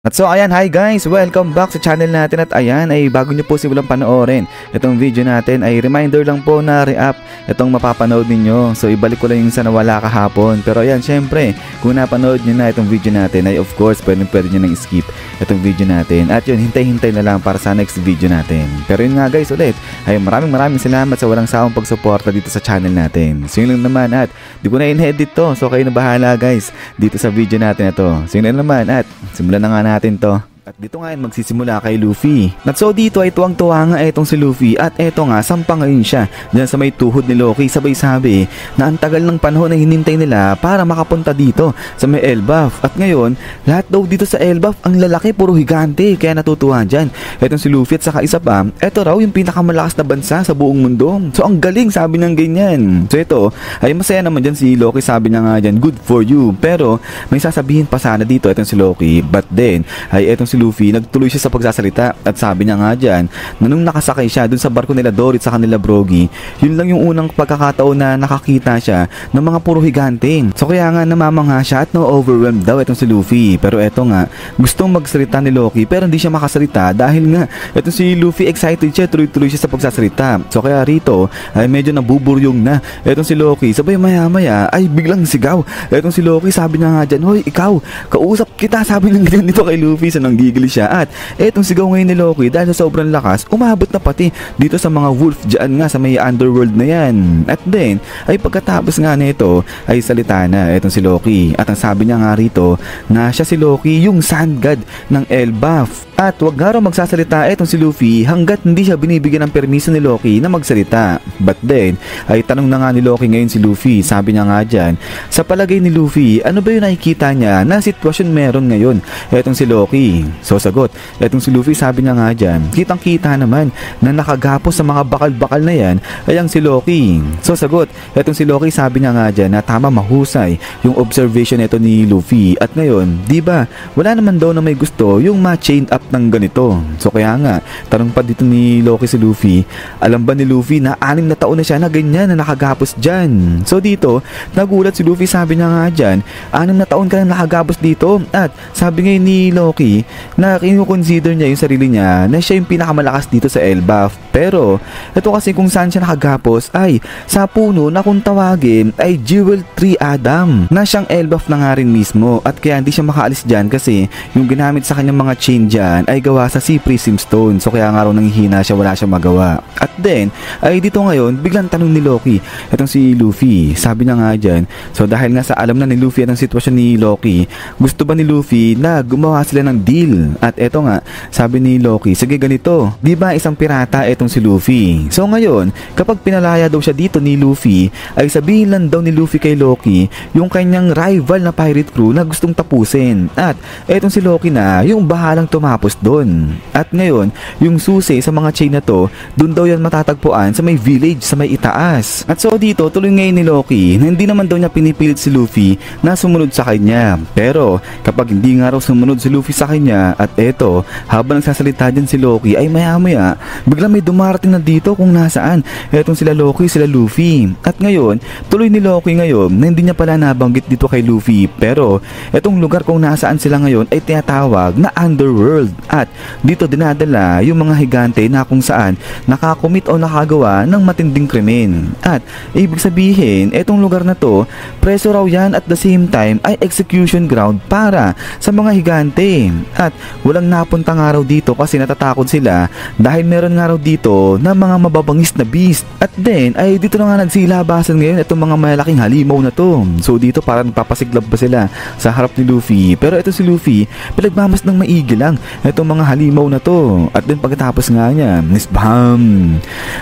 At so ayan, hi guys! Welcome back sa channel natin at ayan ay bago nyo po simulang panoorin itong video natin ay reminder lang po na re-up itong mapapanood ninyo. So ibalik ko lang yung sa nawala kahapon. Pero ayan, syempre kung napanood nyo na itong video natin ay of course pwede nyo nang skip itong video natin. At yun, hintay-hintay na lang para sa next video natin. Pero yun nga guys, ulit ay maraming salamat sa walang sawang pagsuporta dito sa channel natin. So yun lang naman at di ko na in-edit to. So kayo na bahala guys dito sa video natin na to. So yun lang naman at simulan na nga natin to. At dito nga magsisimula kay Luffy. At so dito ay tuwang-tuwa nga itong si Luffy at eto nga sampa ngayon siya dyan sa may tuhod ni Loki. Sabay sabi na ang tagal ng panahon na hinintay nila para makapunta dito sa may Elbaf. At ngayon lahat daw dito sa Elbaf ang lalaki puro higante kaya natutuwa dyan etong si Luffy. At saka isa pa, eto raw yung pinakamalakas na bansa sa buong mundo. So ang galing sabi niyang ganyan. So ito ay masaya naman dyan si Loki, sabi niya nga dyan good for you. Pero may sasabihin pa sana dito etong si Loki. But then ay etong si Luffy nagtuloy siya sa pagsasalita at sabi niya nga dyan na nung nakasakay siya dun sa barko nila Dorit sa kanila Brogy, yun lang yung unang pagkakataon na nakakita siya ng mga puro higante. So kaya nga namamangha siya at no-overwhelmed daw itong si Luffy. Pero eto nga gustong magsalita ni Loki pero hindi siya makasalita dahil nga etong si Luffy excited siya, tuloy-tuloy siya sa pagsasalita. So kaya rito ay medyo nabuburyong na etong si Loki. Sabay maya-maya ay biglang sigaw etong si Loki. Sabi niya nga dyan, hoy ikaw, kausap kita, sabi ng ganyan dito kay Luffy. So nanggigil siya at etong sigaw ngayon ni Loki dahil sa sobrang lakas umabot na pati dito sa mga wolf dyan nga sa may underworld na yan. At then ay pagkatapos nga nito ay salita na etong si Loki at ang sabi niya nga rito na siya si Loki yung Sun God ng Elbaf. At wag nga raw magsasalita etong si Luffy hanggat hindi siya binibigyan ng permiso ni Loki na magsalita. But then ay tanong na nga ni Loki ngayon si Luffy. Sabi niya nga dyan, sa palagay ni Luffy, ano ba yung nakikita niya na sitwasyon meron ngayon etong si Loki? So sagot etong si Luffy, sabi niya nga dyan, kitang kita naman na nakagapos sa mga bakal-bakal na yan ay ang si Loki. So sagot etong si Loki, sabi niya nga dyan na tama, mahusay yung observation nito ni Luffy. At ngayon diba wala naman daw na may gusto yung ma-chain up ng ganito. So kaya nga tanong pa dito ni Loki si Luffy, alam ba ni Luffy na 6 na taon na siya na ganyan na nakagapos dyan? So dito nagulat si Luffy, sabi niya nga dyan, 6 na taon ka na nakagapos dito. At sabi ngayon ni Loki na kinukonsider niya yung sarili niya na siya yung pinakamalakas dito sa Elbaf. Pero ito kasi kung saan siya nakagapos ay sa puno na kung tawagin ay Jewel Tree Adam na siyang Elbaf na nga rin mismo. At kaya hindi siya makaalis dyan kasi yung ginamit sa kanyang mga chain dyan ay gawa sa Sea Prism Stone. So kaya nga raw nanghihina siya, wala siyang magawa. At then ay dito ngayon biglang tanong ni Loki itong si Luffy. Sabi niya nga dyan, so dahil nga sa alam na ni Luffy at ang sitwasyon ni Loki, gusto ba ni Luffy na gumawa sila ng deal? At eto nga sabi ni Loki, sige ganito, di ba isang pirata etong si Luffy? So ngayon kapag pinalaya daw siya dito ni Luffy ay sabihin lang daw ni Luffy kay Loki yung kanyang rival na pirate crew na gustong tapusin. At etong si Loki na yung bahalang tumapos doon. At ngayon yung susi sa mga chain na to, doon daw yan matatagpuan sa may village sa may itaas. At so dito tuloy ngayon ni Loki na hindi naman daw niya pinipilit si Luffy na sumunod sa kanya. Pero kapag hindi nga raw sumunod si Luffy sa kanya, at eto habang nagsasalita dyan si Loki ay maya-maya bigla may dumarating na dito kung nasaan etong sila Loki, sila Luffy. At ngayon tuloy ni Loki ngayon na hindi niya pala nabanggit dito kay Luffy, pero etong lugar kung nasaan sila ngayon ay tinatawag na Underworld. At dito dinadala yung mga higante na kung saan nakakomit o nakagawa ng matinding krimen. At ibig sabihin etong lugar na to preso raw yan at the same time ay execution ground para sa mga higante. At walang napunta nga raw dito kasi natatakot sila dahil meron nga raw dito na mga mababangis na beast. At then ay dito na nga nagsilabasan ngayon itong mga malaking halimaw na to. So dito parang papasiglab pa sila sa harap ni Luffy. Pero ito si Luffy pinagmamas ng maigi lang itong mga halimaw na to. At then pagkatapos nga niya nisbam.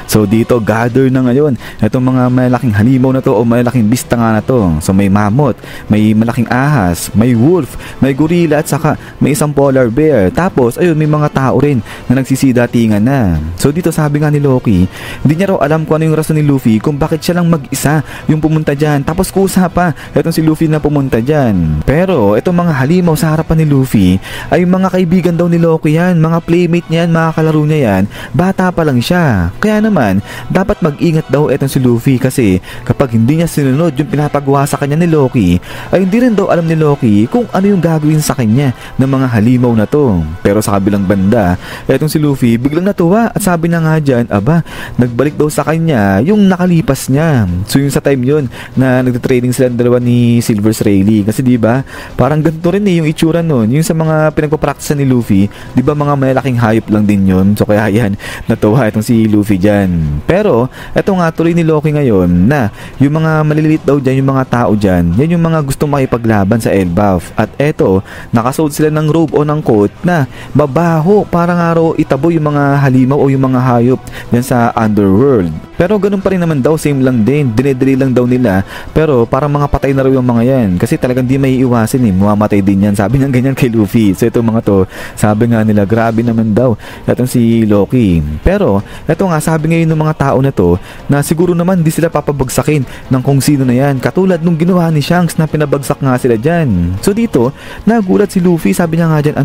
So dito gather na ngayon itong mga malaking halimaw na to o malaking beast nga na to. So may mammoth, may malaking ahas, may wolf, may gorilla at saka may isang polar bear. Tapos ayun may mga tao rin na nagsisidatingan na. So dito sabi nga ni Loki, hindi niya raw alam kung ano yung rason ni Luffy kung bakit siya lang mag-isa yung pumunta dyan. Tapos kusa pa itong si Luffy na pumunta dyan. Pero itong mga halimaw sa harapan ni Luffy ay mga kaibigan daw ni Loki yan, mga playmate niya yan, mga kalaro niya yan, bata pa lang siya. Kaya naman, dapat mag-ingat daw etong si Luffy kasi kapag hindi niya sinunod yung pinapagawa sa kanya ni Loki, ay hindi rin daw alam ni Loki kung ano yung gagawin sa kanya ng mga halimaw na to. Pero sa kabilang banda, etong si Luffy biglang natuwa at sabi na nga dyan, aba, nagbalik daw sa kanya yung nakalipas niya. So yung sa time yun na nagtitraining sila dalawa ni Silver Rayleigh kasi diba, parang ganito rin yung itsura nun. Yung sa mga pinagpapractice ni Luffy, diba mga malalaking hayop lang din yun. So kaya yan, natuwa itong si Luffy dyan. Pero, eto nga tuloy ni Loki ngayon na yung mga maliliit daw dyan, yung mga tao dyan, yan yung mga gustong makipaglaban sa Elbaf. At eto, nakasuot sila ng robe o ng coat na babaho para nga raw itabo yung mga halimaw o yung mga hayop yan sa underworld. Pero ganun pa rin naman daw, same lang din, dinedeli lang daw nila, pero parang mga patay na raw yung mga yan kasi talagang di may iwasin mamamatay din yan, sabi ng ganyan kay Luffy. So itong mga to, sabi nga nila, grabe naman daw itong si Loki. Pero eto nga, sabi ngayon ng mga tao na to na siguro naman di sila papabagsakin ng kung sino na yan, katulad nung ginawa ni Shanks na pinabagsak nga sila dyan. So dito, nagulat si Luffy, sabi niya nga dyan,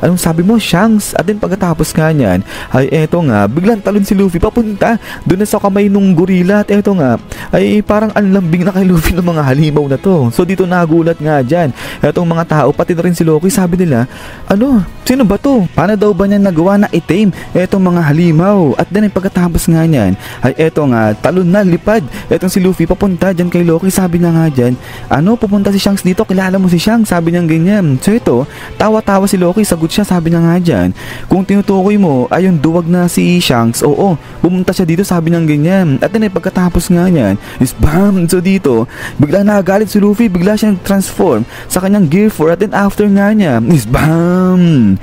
anong sabi mo Shanks? At din pagkatapos nga niyan, ay eto nga, biglang talon si Luffy papunta doon na sa kamay nung gorila. At eto nga, ay parang anlambing na kay Luffy ng mga halimaw na to. So dito nagulat nga dyan etong mga tao, pati na rin si Loki, sabi nila, sino ba to? Paano daw ba niya nagawa na itim etong mga halimaw? At din pagkatapos nga niyan, ay eto nga, talon na, lipad etong si Luffy papunta dyan kay Loki. Sabi niya nga dyan, pupunta si Shanks dito, kilala mo si Shanks? Sabi niya ganyan. So ito, tawa-tawa si Loki, sagot siya, sabi niya nga dyan, kung tinutukoy mo ay yung duwag na si Shanks, oo, pumunta siya dito, sabi niya ganyan. At din pagkatapos nga niyan, is bam! So dito, bigla nagalit si Luffy, bigla siyang transform sa kanyang Gear 4. At then after nga niya, is bam!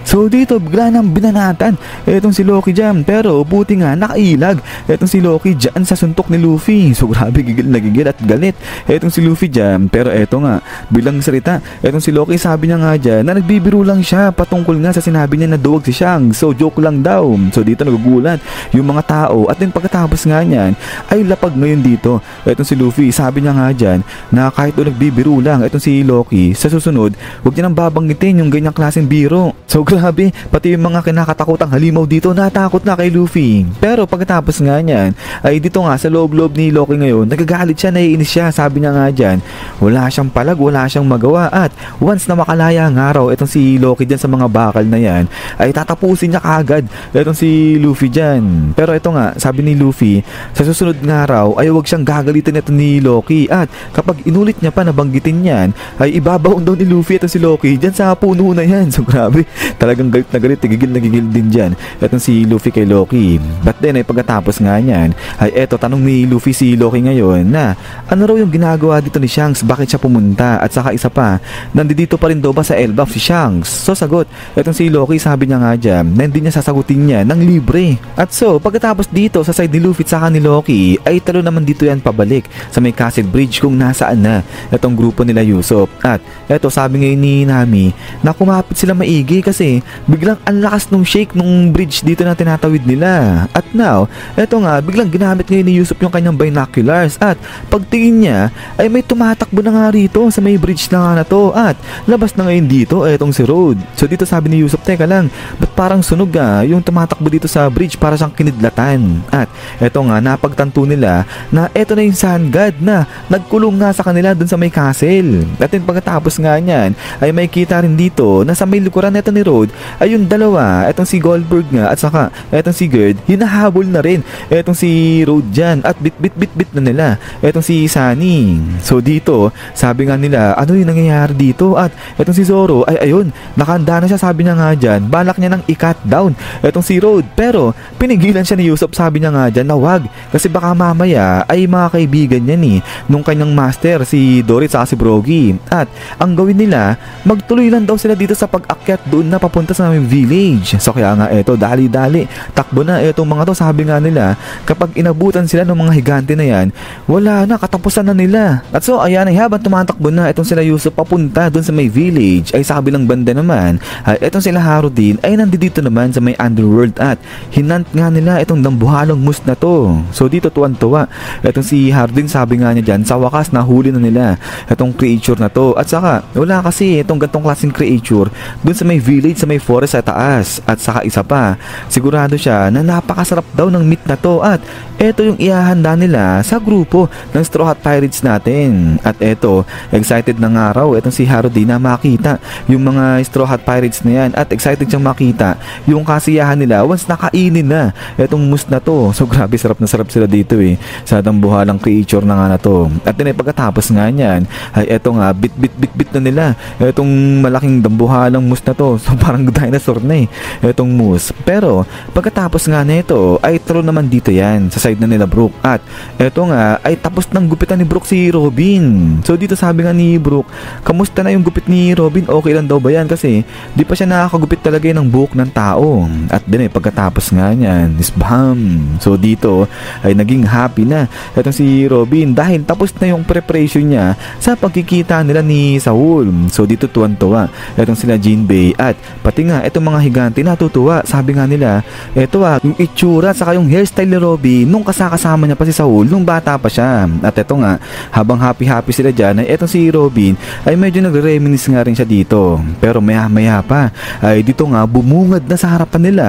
So dito, bigla nang binanatan etong si Loki dyan. Pero buti nga, nakailag etong si Loki dyan sa suntok ni Luffy. So grabe, gigil na gigil at galit etong si Luffy dyan. Pero eto nga, bilang salita etong si Loki, sabi niya nga dyan na nagbibiro lang siya patungkol nga sa sinabi niya na duwag si Shanks. So joke lang daw. So dito nagugulat yung mga tao. At then pagkatapos nga niyan, ay lapag ngayon dito etong si Luffy. Sabi niya nga dyan na kahit o nagbibiro lang etong si Loki, sa susunod, huwag niya nang babanggitin yung ganyang klaseng biro. So grabe, pati yung mga kinakatakutang halimaw dito natakot na kay Luffy. Pero pagkatapos nga niyan, ay dito nga sa loob-loob ni Loki ngayon, nagagalit siya, naiinis siya. Sabi niya nga dyan, wala siyang palag, wala siyang magawa. At once na makalaya nga raw itong si Loki dyan sa mga bakal na yan, ay tatapusin niya kaagad itong si Luffy dyan. Pero ito nga, sabi ni Luffy, sa susunod nga raw ay huwag siyang gagalitin ito ni Loki. At kapag inulit niya pa na banggitin yan, ay ibabaon daw ni Luffy itong si Loki dyan sa puno na yan. So grabe, talagang galit na galit, gigil na gigil din dyan etong si Luffy kay Loki. But then ay pagkatapos nga niyan, ay eto, tanong ni Luffy si Loki ngayon na ano raw yung ginagawa dito ni Shanks, bakit siya pumunta? At saka isa pa, nandito pa rin daw ba sa Elbaf si Shanks? So sagot etong si Loki, sabi niya nga dyan na hindi niya sasagutin niya ng libre. At so pagkatapos dito sa side ni Luffy at saka ni Loki, ay talo naman dito yan pabalik sa may Castle Bridge kung nasaan na etong grupo nila Usopp. At eto, sabi ngayon ni Nami na kumapit sila maigi kasi biglang ang lakas nung shake nung bridge dito na tinatawid nila. At now, eto nga, biglang ginamit ngayon ni Usopp yung kanyang binoculars. At pagtingin niya, ay may tumatakbo na nga rito sa may bridge na nga na to. At labas na ngayon dito, etong si Road. So dito sabi ni Usopp, teka lang, ba't parang sunog yung tumatakbo dito sa bridge, para siyang kinidlatan. At eto nga, napagtanto nila na eto na yung Sun God na nagkulong nga sa kanila dun sa may castle. At then pagkatapos nga niyan, ay may kita rin dito na sa may likuran neto ni Road ay yung dalawa, etong si Goldberg nga at saka etong si Gerd, hinahabol na rin etong si Road dyan at bit na nila etong si Sunny. So dito, sabi nga nila, ano yung nangyayari dito? At etong si Zoro ay ayun, nakahanda na siya, sabi niya nga dyan, balak niya nang i-cut down etong si Road. Pero pinigilan siya ni Usopp, sabi niya nga dyan na wag, kasi baka mamaya ay mga kaibigan niya nung kanyang master si Dorit saka si Brogy. At ang gawin nila, magtuloy lang daw sila dito sa pag-akyat doon na papunta sa aming village. So kaya nga eto, dali-dali takbo na etong mga to. Sabi nga nila, kapag inabutan sila ng mga higante na yan, wala na, katapusan na nila. At so ayan, ay habang tumatakbo na etong sila Usopp papunta doon sa may village, ay sa kabilang banda naman ay etong sila Haru din ay nandito naman sa may underworld. At hinant nga nila etong dambuhalong moose na to. So dito tuwan-tuwa etong si Haru din, sabi nga niya dyan, sa wakas nahuli na nila etong creature na to. At saka wala kasi itong gantong klaseng creature dun sa may village sa sa may forest sa taas. At saka isa pa, sigurado siya na napakasarap daw ng meat na to at eto yung ihahanda nila sa grupo ng Straw Hat Pirates natin. At eto, excited na nga raw etong si Harody na makita yung mga Straw Hat Pirates na yan at excited siyang makita yung kasiyahan nila once nakainin na etong moose na to. So grabe, sarap na sarap sila dito sa dambuhalang creature na nga na to. At din ay pagkatapos nga niyan ay eto nga bit na nila etong malaking dambuhalang moose na to. So parang dinosaur na etong moose. Pero pagkatapos nga nito ay true naman dito yan sa side na nila Brook. At eto nga ay tapos ng gupitan ni Brook si Robin. So dito sabi nga ni Brook, kamusta na yung gupit ni Robin? Okay lang daw ba yan? Kasi di pa siya nakakagupit talaga ng buhok ng tao. At din pagkatapos nga niyan is bam. So dito ay naging happy na etong si Robin dahil tapos na yung preparation niya sa pagkikita nila ni Saul. So dito tuwan-tuwa etong sila Jinbei at pati nga etong mga higante natutuwa. Sabi nga nila, eto yung itsura at saka yung hairstyle ni Robin nung kasama niya pa si Saul nung bata pa siya. At eto nga, habang happy sila dyan ay etong si Robin ay medyo nagre-reminisce nga rin siya dito. Pero maya pa ay dito nga bumungad na sa harapan nila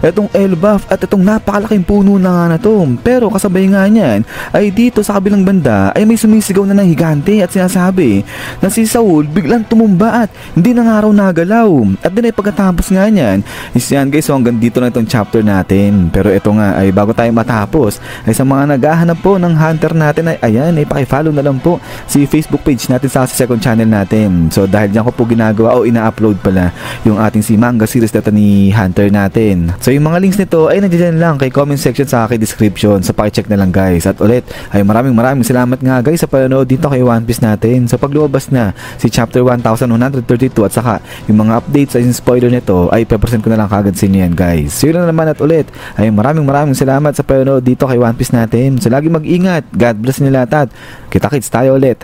etong Elbaf at etong napakalaking puno na nga na to. Pero kasabay nga niyan ay dito sa kabilang banda ay may sumisigaw na ng higante at sinasabi na si Saul biglang tumumba at hindi na nga raw nagalaw. At din ay pagkatapos nga niyan is yan guys, so hanggang dito na itong chapter natin. Pero ito nga ay bago tayo matapos ay sa mga naghahanap po ng hunter natin ay ayan ay pakifollow na lang po si Facebook page natin sa second channel natin. So dahil dyan ko po ginagawa o ina-upload pala yung ating si manga series data ni hunter natin. So yung mga links nito ay nandiyan lang kay comment section sa aking description. So pakicheck na lang guys. At ulit ay maraming salamat nga guys sa panonood dito kay One Piece natin. So pag lumabas na si chapter 1132 at saka yung mga updates ay spoiler nito ay pe-present ko na lang kagad sa inyo yan guys. So yun na naman at ulit ay maraming salamat sa panonood dito kay One Piece natin. So lagi mag-ingat. God bless nila lahat at kita-kits tayo ulit.